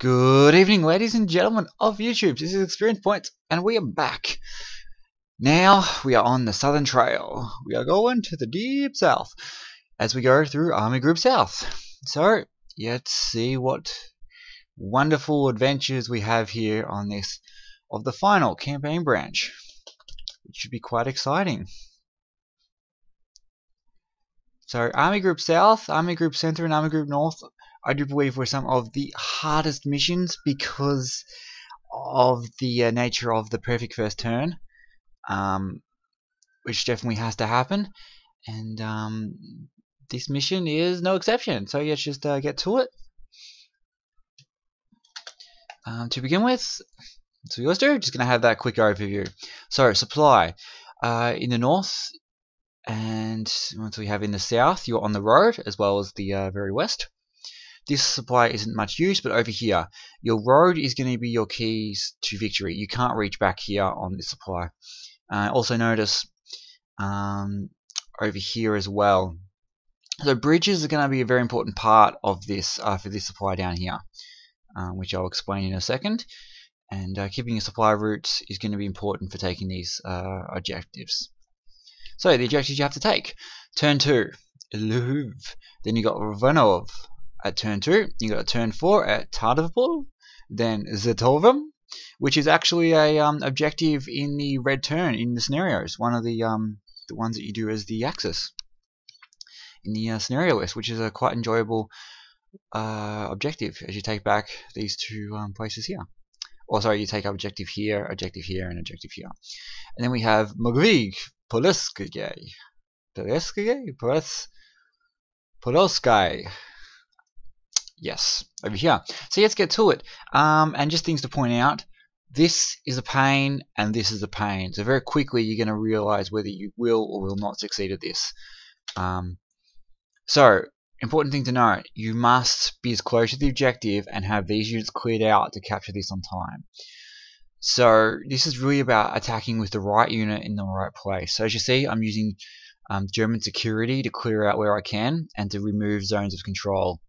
Good evening, ladies and gentlemen of YouTube. This is Experience Points, and we are back. Now we are on the Southern Trail. We are going to the deep south as we go through Army Group South. So, let's see what wonderful adventures we have here on this of the final campaign branch, which should be quite exciting. So, Army Group South, Army Group Center, and Army Group North, I do believe were some of the hardest missions because of the nature of the perfect first turn, which definitely has to happen, and this mission is no exception. So let's just get to it. To begin with, so let's do. Just gonna have that quick overview. So supply in the north, and once we have in the south, you're on the road as well as the very west. This supply isn't much use, but over here, your road is going to be your keys to victory. You can't reach back here on this supply. Also notice over here as well. So bridges are going to be a very important part of this for this supply down here, which I'll explain in a second. And keeping your supply routes is going to be important for taking these objectives. So the objectives you have to take: turn 2, Lviv. Then you got Rovanov at turn 2. You got turn 4 at Tardivpol. Then Zetovim, which is actually a objective in the red turn in the scenarios. One of the ones that you do as the axis in the scenario list, which is a quite enjoyable objective as you take back these two places here. Or sorry, you take objective here, and objective here. And then we have Mogvig, Polskaya, Polskaya. Yes, over here. So let's get to it. And just things to point out. This is a pain, and this is a pain. So very quickly you're going to realize whether you will or will not succeed at this. So, important thing to note, you must be as close to the objective and have these units cleared out to capture this on time. So this is really about attacking with the right unit in the right place. So as you see, I'm using German security to clear out where I can and to remove zones of control.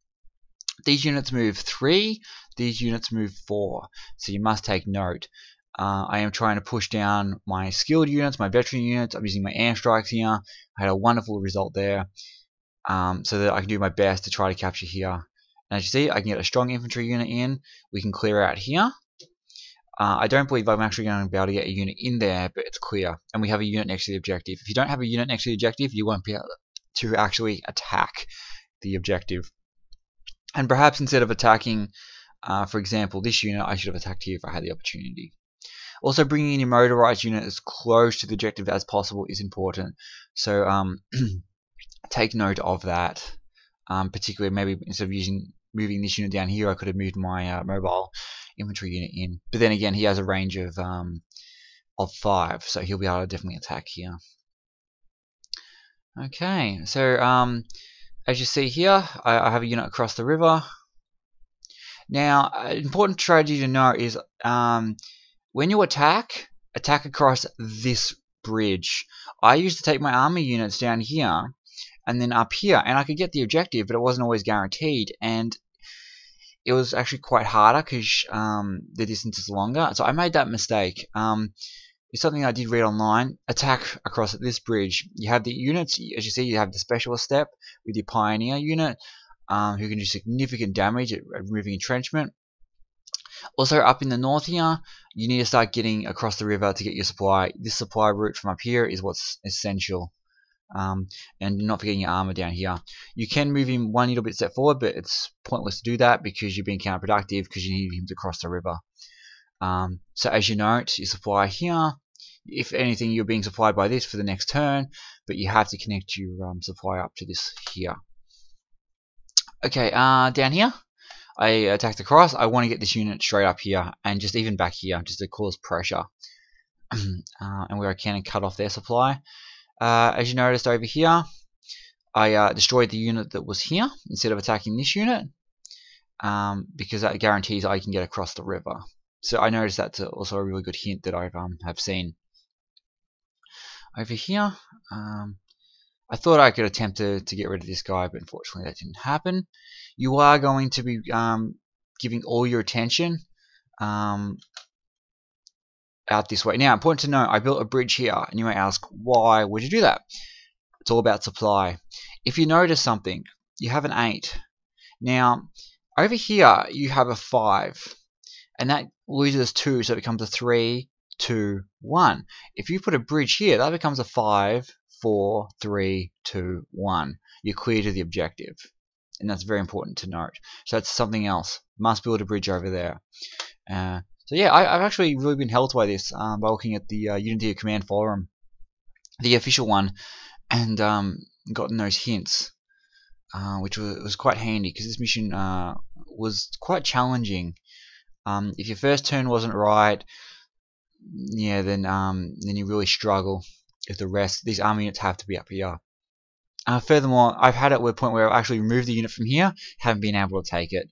These units move 3, these units move 4, so you must take note. I am trying to push down my skilled units, my veteran units. I'm using my airstrikes here. I had a wonderful result there, so that I can do my best to try to capture here. And as you see, I can get a strong infantry unit in. We can clear out here. I don't believe I'm actually going to be able to get a unit in there, but it's clear. And we have a unit next to the objective. If you don't have a unit next to the objective, you won't be able to actually attack the objective. And perhaps instead of attacking, for example, this unit, I should have attacked here if I had the opportunity. Also, bringing in your motorized unit as close to the objective as possible is important. So take note of that. Particularly, maybe instead of moving this unit down here, I could have moved my mobile infantry unit in. But then again, he has a range of 5, so he'll be able to definitely attack here. Okay, so as you see here, I have a unit across the river. Now, an important strategy to know is when you attack across this bridge. I used to take my army units down here and then up here, and I could get the objective, but it wasn't always guaranteed, and it was actually quite harder because the distance is longer. So I made that mistake. It's something I did read online. Attack across this bridge. You have the units, as you see, you have the specialist step with your pioneer unit, who can do significant damage at removing entrenchment. Also, up in the north here, you need to start getting across the river to get your supply. This supply route from up here is what's essential. And not forgetting your armor down here. You can move him one little bit step forward, but it's pointless to do that because you're being counterproductive because you need him to cross the river. So as you note, you supply here. If anything, you're being supplied by this for the next turn, but you have to connect your supply up to this here. Okay, down here, I attacked across. I want to get this unit straight up here and just even back here, just to cause pressure, and where I can cut off their supply. As you noticed over here, I destroyed the unit that was here instead of attacking this unit, because that guarantees I can get across the river. So I noticed that's also a really good hint that I have seen. Over here, I thought I could attempt to get rid of this guy, but unfortunately that didn't happen. You are going to be giving all your attention out this way. Now, important to know, I built a bridge here, and you may ask, why would you do that? It's all about supply. If you notice something, you have an 8. Now, over here, you have a 5, and that loses 2, so it becomes a 3, 2, 1. If you put a bridge here, that becomes a 5, 4, 3, 2, 1. You're clear to the objective, and that's very important to note. So that's something else. Must build a bridge over there. So yeah, I've actually really been helped by this, by looking at the Unity Command Forum, the official one, and gotten those hints, which was quite handy, because this mission was quite challenging. If your first turn wasn't right, yeah, then you really struggle. If the rest, these army units have to be up here. Furthermore, I've had it to a point where I've actually removed the unit from here, haven't been able to take it.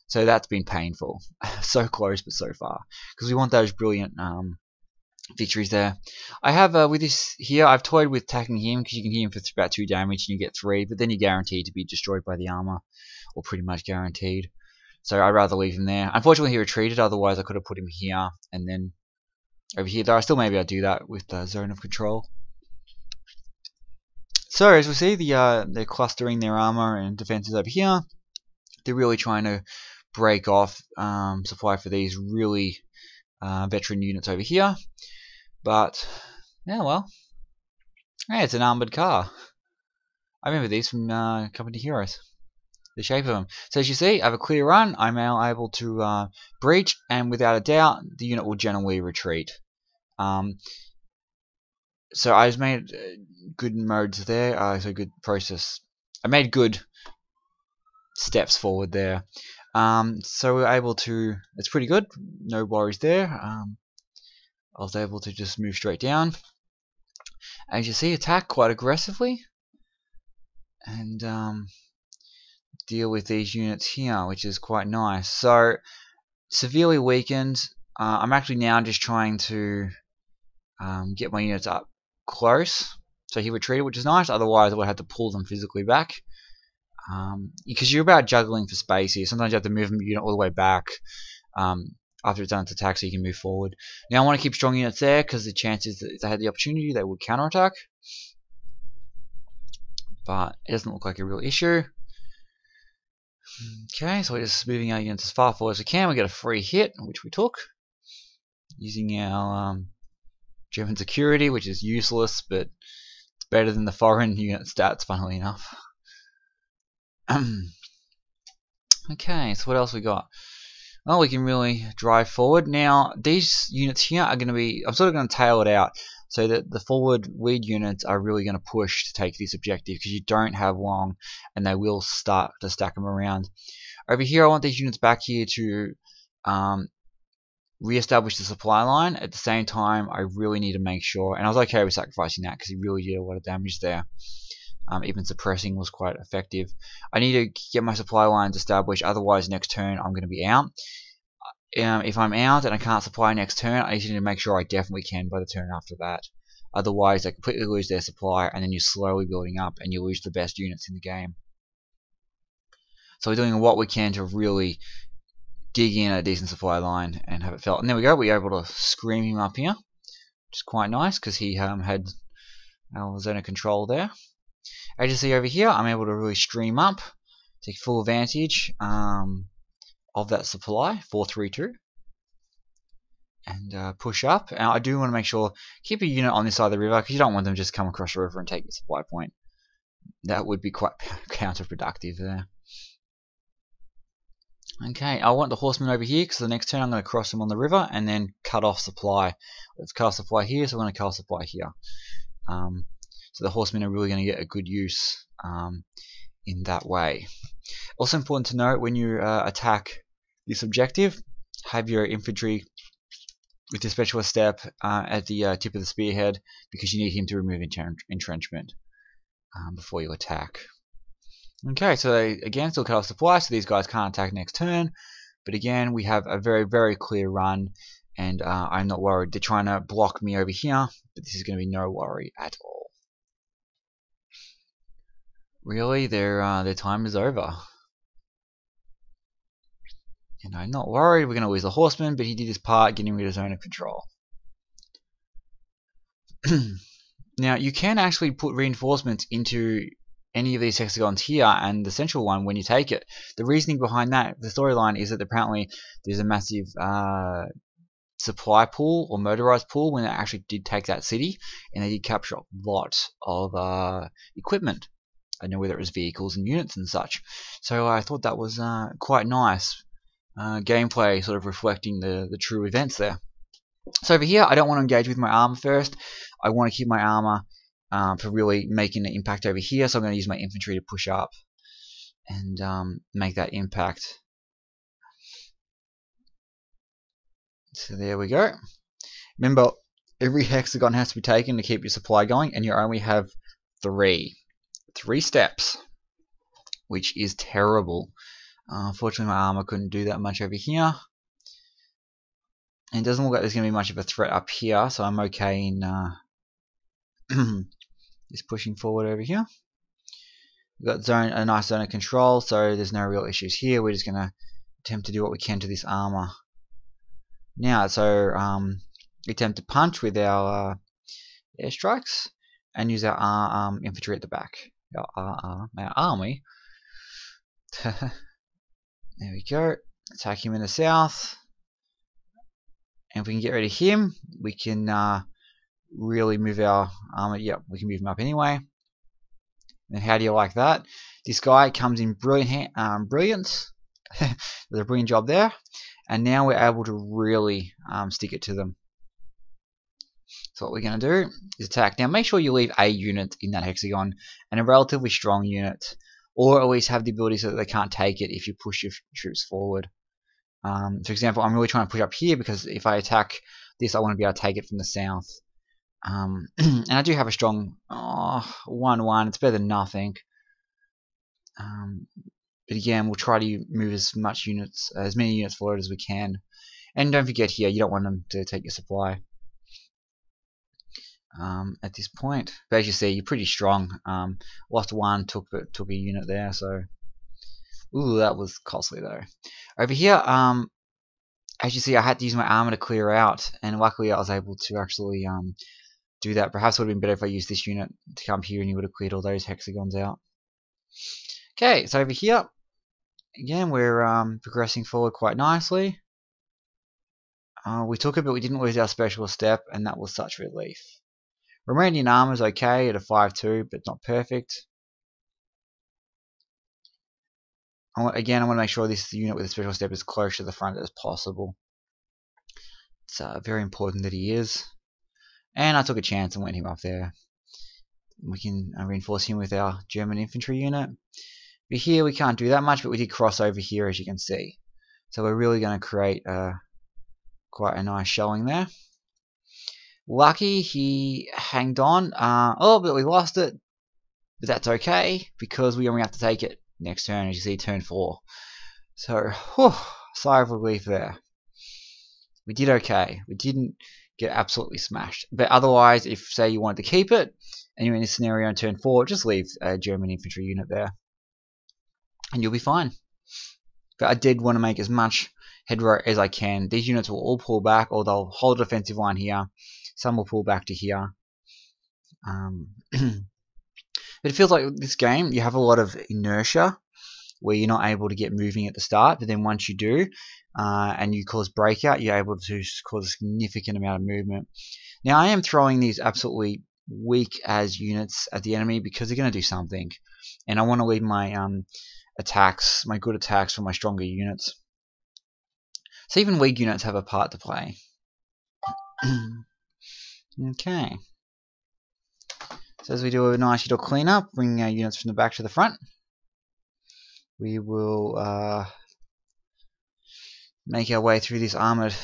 So that's been painful. So close, but so far. Because we want those brilliant victories there. I have, with this here, I've toyed with attacking him, because you can hit him for about 2 damage and you get 3, but then you're guaranteed to be destroyed by the armor. Or pretty much guaranteed. So I'd rather leave him there. Unfortunately, he retreated, otherwise I could have put him here, and then over here. Though I still maybe I'd do that with the zone of control. So, as we see, they're clustering their armor and defenses over here. They're really trying to break off supply for these really veteran units over here. But, yeah, well, hey, it's an armored car. I remember these from Company Heroes. The shape of them. So as you see, I have a clear run. I'm now able to breach, and without a doubt, the unit will generally retreat. So I just made good modes there. So good process. I made good steps forward there. So we're able to. It's pretty good. No worries there. I was able to just move straight down. As you see, attack quite aggressively, and deal with these units here, which is quite nice. So severely weakened. I'm actually now just trying to get my units up close. So he retreated, which is nice. Otherwise, I would have to pull them physically back. Because you're about juggling for space here. Sometimes you have to move the unit all the way back after it's done its attack, so you can move forward. Now I want to keep strong units there, because the chances that if they had the opportunity, they would counterattack. But it doesn't look like a real issue. Okay, so we're just moving our units as far forward as we can. We get a free hit, which we took, using our German security, which is useless, but it's better than the foreign unit stats, funnily enough. Okay, so what else we got? Well, we can really drive forward. Now, these units here are going to be, I'm sort of going to tail it out, so that the forward lead units are really going to push to take this objective, because you don't have long, and they will start to stack them around. Over here, I want these units back here to re-establish the supply line. At the same time, I really need to make sure, and I was okay with sacrificing that, because he really did a lot of damage there. Even suppressing was quite effective. I need to get my supply lines established, otherwise next turn I'm going to be out. If I'm out and I can't supply next turn, I need to make sure I definitely can by the turn after that. Otherwise, they completely lose their supply, and then you're slowly building up, and you lose the best units in the game. So we're doing what we can to really dig in a decent supply line and have it felt. And there we go, we're able to scream him up here, which is quite nice, because he had our zone of control there. As you see over here, I'm able to really stream up, take full advantage of that supply, 432, and push up. And I do want to make sure, keep a unit on this side of the river, because you don't want them to just come across the river and take the supply point. That would be quite counterproductive there. Okay, I want the horsemen over here, because the next turn I'm going to cross them on the river and then cut off supply. Let's cut off supply here, so I'm going to cut off supply here. So the horsemen are really going to get a good use in that way. Also important to note, when you attack this objective, have your infantry with the specialist step at the tip of the spearhead, because you need him to remove entrenchment before you attack. Okay, so they again still cut off supply, so these guys can't attack next turn. But again, we have a very, very clear run, and I'm not worried. They're trying to block me over here, but this is going to be no worry at all. Really, their time is over. not worried. We're going to lose the horseman, but he did his part, getting rid of zone of control. Now, you can actually put reinforcements into any of these hexagons here, and the central one when you take it. The reasoning behind that, the storyline, is that apparently there's a massive supply pool or motorized pool when they actually did take that city, and they did capture a lot of equipment. I don't know whether it was vehicles and units and such. So I thought that was quite nice gameplay, sort of reflecting the true events there. So over here, I don't want to engage with my armor first. I want to keep my armor for really making an impact over here. So I'm going to use my infantry to push up and make that impact. So there we go. Remember, every hexagon has to be taken to keep your supply going, and you only have three steps, which is terrible. Unfortunately, my armor couldn't do that much over here. And it doesn't look like there's going to be much of a threat up here, so I'm okay in just pushing forward over here. We've got a nice zone of control, so there's no real issues here. We're just going to attempt to do what we can to this armor. Now, so attempt to punch with our airstrikes and use our infantry at the back. Our army. There we go. Attack him in the south. And if we can get rid of him, we can really move our armor. Yep, we can move him up anyway. And how do you like that? This guy comes in brilliance. There's a brilliant job there. And now we're able to really stick it to them. So what we're going to do is attack. Now make sure you leave a unit in that hexagon, and a relatively strong unit, or at least have the ability so that they can't take it if you push your troops forward. For example, I'm really trying to push up here because if I attack this, I want to be able to take it from the south. And I do have a strong 1-1. It's better than nothing. But again, we'll try to move as many units forward as we can. And don't forget here, you don't want them to take your supply at this point. But as you see, you're pretty strong. Lost one, took a unit there. So, ooh, that was costly though. Over here, as you see, I had to use my armor to clear out, and luckily I was able to actually do that. Perhaps it would have been better if I used this unit to come here and you would have cleared all those hexagons out. Okay, so over here, again, we're progressing forward quite nicely. We took it, but we didn't lose our special step, and that was such relief. Romanian armor is okay at a 5-2, but not perfect. Again, I want to make sure this unit with a special step is close to the front as possible. It's very important that he is. And I took a chance and went him up there. We can reinforce him with our German infantry unit. But here we can't do that much, but we did cross over here, as you can see. So we're really going to create quite a nice showing there. Lucky he hanged on. But we lost it. But that's okay, because we only have to take it next turn, as you see, turn 4. So, sigh of relief there. We did okay. We didn't get absolutely smashed. But otherwise, if, say, you wanted to keep it, and you're in this scenario on turn 4, just leave a German infantry unit there. And you'll be fine. But I did want to make as much headrow as I can. These units will all pull back, or they'll hold a defensive line here. Some will pull back to here. But it feels like this game, you have a lot of inertia, where you're not able to get moving at the start, but then once you do, and you cause breakout, you're able to cause a significant amount of movement. Now, I am throwing these absolutely weak as units at the enemy because they're going to do something, and I want to leave my attacks, my good attacks, for my stronger units. So even weak units have a part to play. Okay. So as we do a nice little cleanup, bringing our units from the back to the front, we will make our way through this armoured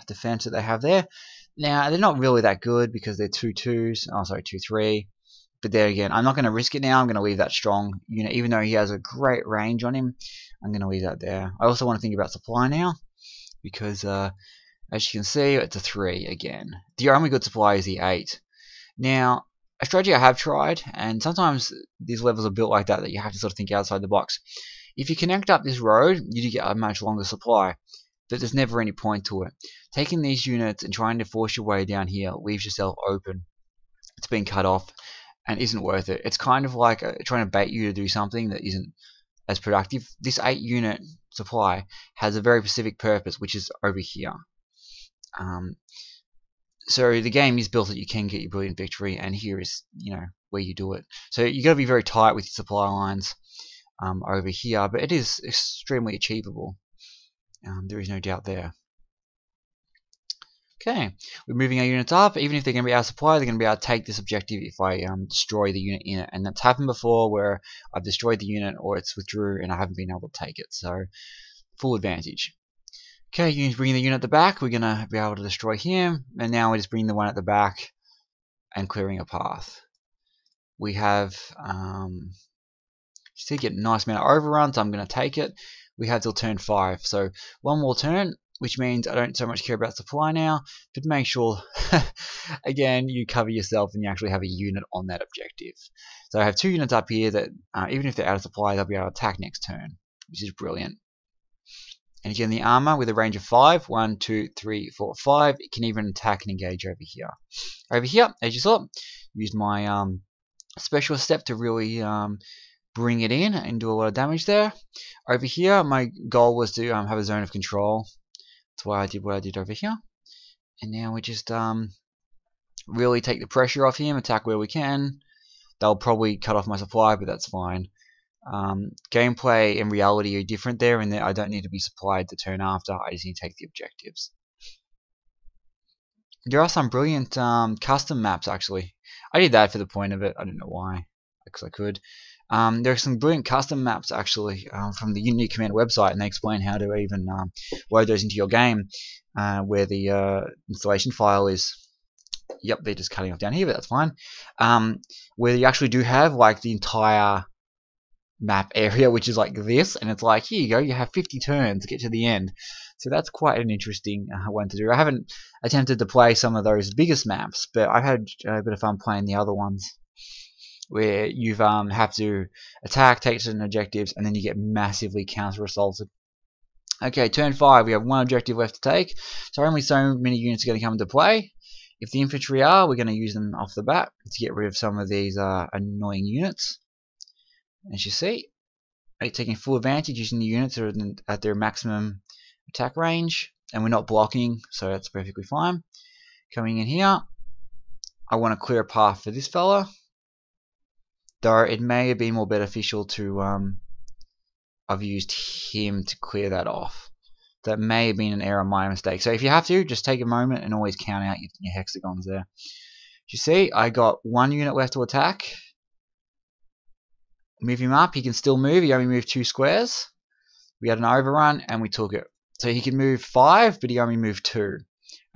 defence that they have there. Now, they're not really that good because they're 2-2s, oh sorry, 2-3. But there again, I'm not going to risk it now. I'm going to leave that strong unit, even though he has a great range on him. I'm going to leave that there. I also want to think about supply now, because as you can see, it's a 3 again. The only good supply is the 8. Now, a strategy I have tried, and sometimes these levels are built like that, that you have to sort of think outside the box, If you connect up this road, you do get a much longer supply, but there's never any point to it. Taking these units and trying to force your way down here leaves yourself open. It's being cut off and isn't worth it. It's kind of like trying to bait you to do something that isn't as productive. This 8 unit supply has a very specific purpose, which is over here. So the game is built that you can get your brilliant victory, and here is, you know, where you do it. So you got to be very tight with your supply lines over here, but it is extremely achievable. There is no doubt there. Okay, we're moving our units up. Even if they're going to be out of supply, they're going to be able to take this objective if I destroy the unit in it. And that's happened before where I've destroyed the unit or it's withdrew and I haven't been able to take it. So, full advantage. Okay, you bring the unit at the back. We're going to be able to destroy him. And now we're just bringing the one at the back and clearing a path. We have, still get a nice amount of overruns. I'm going to take it. We have till turn 5. So, one more turn, which means I don't so much care about supply now, but make sure, again, you cover yourself and you actually have a unit on that objective. So I have 2 units up here that, even if they're out of supply, they'll be able to attack next turn, which is brilliant. And again, the armor with a range of 5, 1, 2, 3, 4, 5, it can even attack and engage over here. Over here, as you saw, used my special step to really bring it in and do a lot of damage there. Over here, my goal was to have a zone of control. That's why I did what I did over here. And now we just really take the pressure off him, attack where we can. They'll probably cut off my supply, but that's fine. Gameplay and reality are different there, and I don't need to be supplied the turn after. I just need to take the objectives. There are some brilliant custom maps, actually. I did that for the point of it. I don't know why, because I could. There are some brilliant custom maps, actually, from the Unity Command website, and they explain how to even load those into your game, where the installation file is. Yep, they're just cutting off down here, but that's fine. Where you actually do have like the entire map area, which is like this, and it's like, here you go, you have 50 turns to get to the end. So that's quite an interesting one to do. I haven't attempted to play some of those biggest maps, but I've had a bit of fun playing the other ones, where you have to attack, take certain objectives, and then you get massively counter-assaulted. Okay, turn 5, we have 1 objective left to take, so only so many units are going to come into play. If the infantry are, we're going to use them off the bat to get rid of some of these annoying units. As you see, taking full advantage using the units that are at their maximum attack range, and we're not blocking, so that's perfectly fine. Coming in here, I want to clear a path for this fella, though it may have been more beneficial to I've used him to clear that off. That may have been an error, my mistake. So if you have to, just take a moment and always count out your hexagons there. You see, I got 1 unit left to attack. Move him up, he can still move, he only moved 2 squares. We had an overrun and we took it. So he can move 5, but he only moved 2.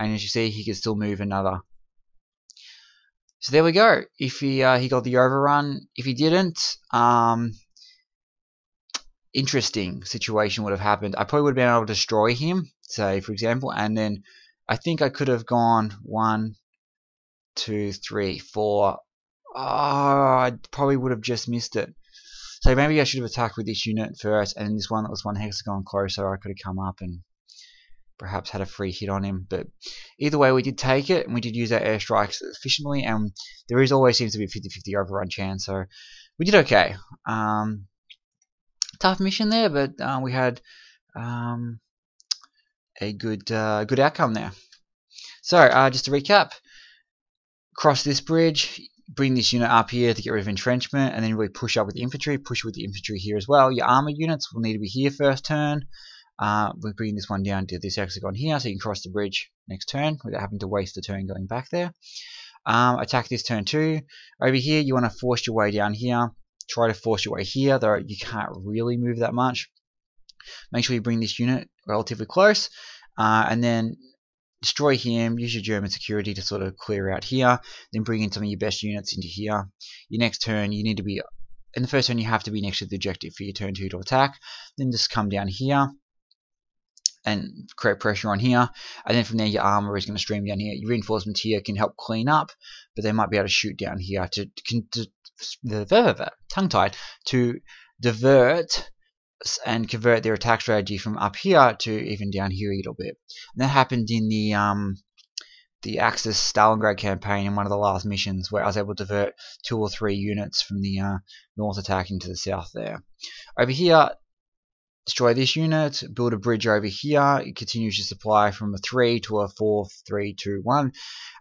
And as you see, he can still move another. So there we go. If he got the overrun, if he didn't, interesting situation would have happened. I probably would have been able to destroy him, say for example, and then I think I could have gone 1, 2, 3, 4. Oh, I probably would have just missed it. So maybe I should have attacked with this unit first, and this one that was 1 hexagon closer, I could have come up and perhaps had a free hit on him. But either way, we did take it, and we did use our airstrikes efficiently, and there always seems to be a 50-50 overrun chance, so we did okay. Tough mission there, but we had a good outcome there. So just to recap, cross this bridge, bring this unit up here to get rid of entrenchment, and then really push up with the infantry, push with the infantry here as well. Your armor units will need to be here first turn. We're bringing this one down to this hexagon here, so you can cross the bridge next turn without having to waste the turn going back there. Attack this turn 2. Over here, you want to force your way down here. Try to force your way here, though you can't really move that much. Make sure you bring this unit relatively close, and then destroy him. Use your German security to sort of clear out here. Then bring in some of your best units into here. Your next turn, you need to be, in the first turn, you have to be next to the objective for your turn 2 to attack. Then just come down here and create pressure on here, and then from there your armor is going to stream down here. Your reinforcements here can help clean up, but they might be able to shoot down here to tongue-tied, to divert and convert their attack strategy from up here to even down here a little bit. And that happened in the Axis Stalingrad campaign in one of the last missions, where I was able to divert 2 or 3 units from the north attack into the south there. Over here, destroy this unit, build a bridge over here, it continues your supply from a 3 to a 4, 3, 2, 1,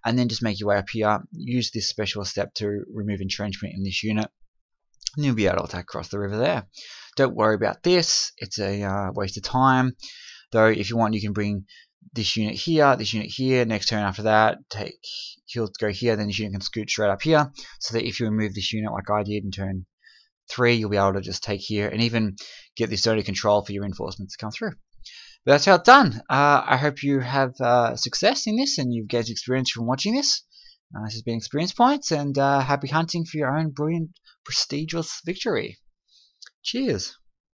and then just make your way up here, use this special step to remove entrenchment in this unit, and you'll be able to attack across the river there. Don't worry about this, it's a waste of time, though if you want you can bring this unit here, next turn after that, he'll go here, then this unit can scoot straight up here, so that if you remove this unit like I did in turn 3, you'll be able to just take here and even get this zone of control for your reinforcements to come through. But that's how it's done. I hope you have success in this and you've gained experience from watching this. This has been Experience Points, and happy hunting for your own brilliant, prestigious victory. Cheers.